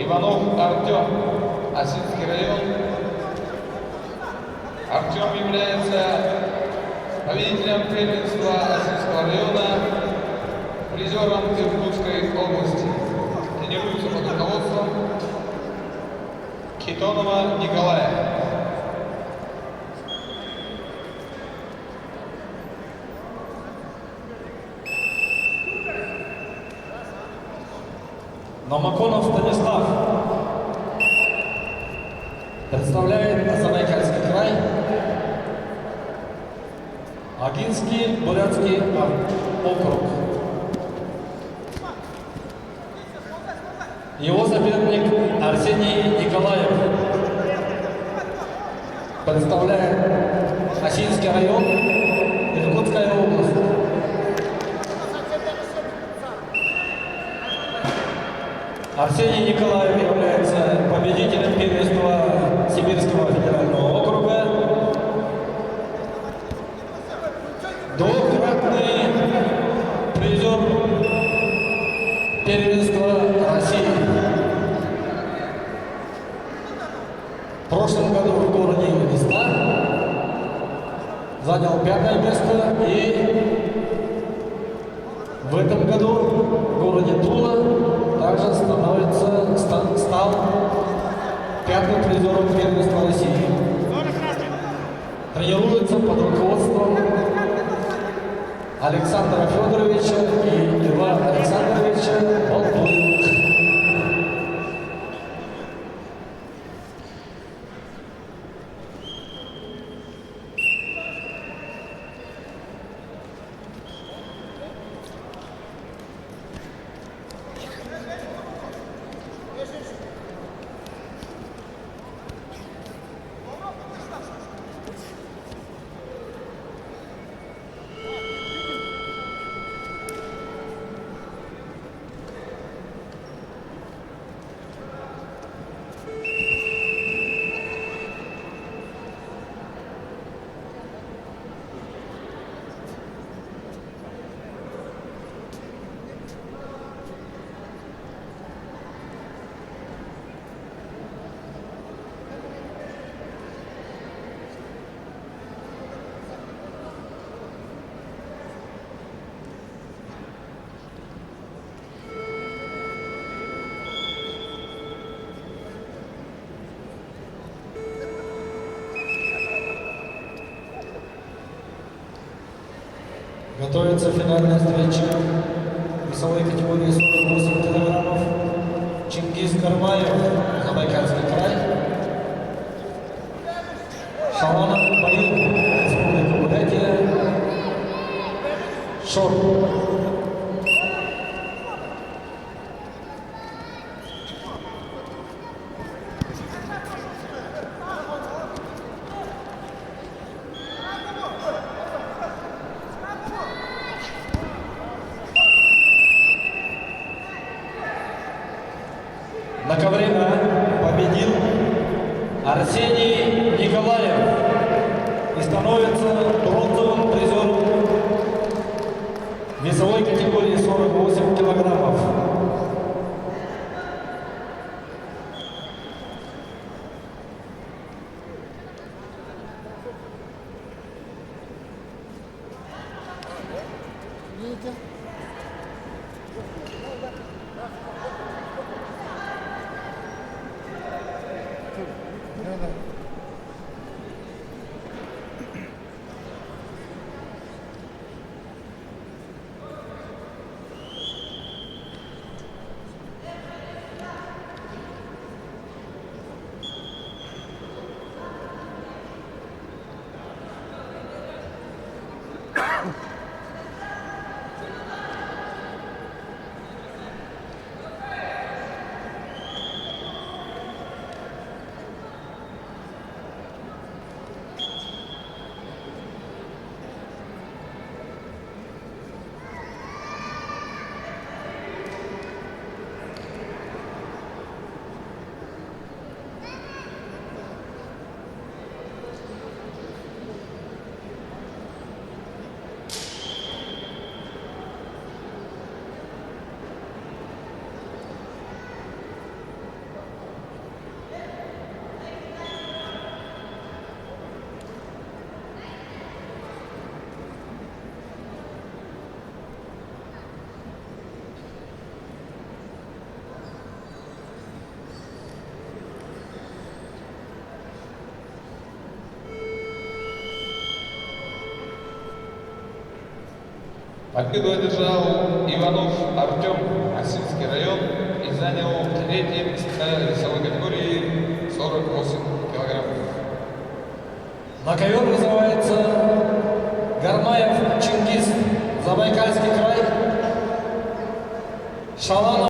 Иванов Артем, Осинский район. Артем является победителем первенства Осинского района, призером Иркутской области. Тренируется под руководством Хитонова Николая. Номаконов Станислав представляет Забайкальский край, Агинский Бурятский округ. Его соперник Арсений Николаев представляет Осинский район, Иркутская область. Арсений Николаев является победителем первенства Сибирского федерального округа, двукратный призер первенства России. В прошлом году в городе Весна занял 5-е место, и в этом году в городе Тула также стал 5-м призером первенства России. Тренируется под руководством Александра Федоровича и Льва Александровича Болтуевых. Готовится финальная встреча весовой категории 48 килограммов. Чингиз Кармаев, Забайкальский край. Шаланов Баюк, Республика Бурятия. Шор. На ковре победил Арсений Николаев и становится бронзовым призером весовой категории 48 килограммов. Победу одержал Иванов Артем, Осинский район, и занял третье место весовой категории 48 килограммов. На ковер вызывается Гармаев Чингис, Забайкальский край, Шаланов.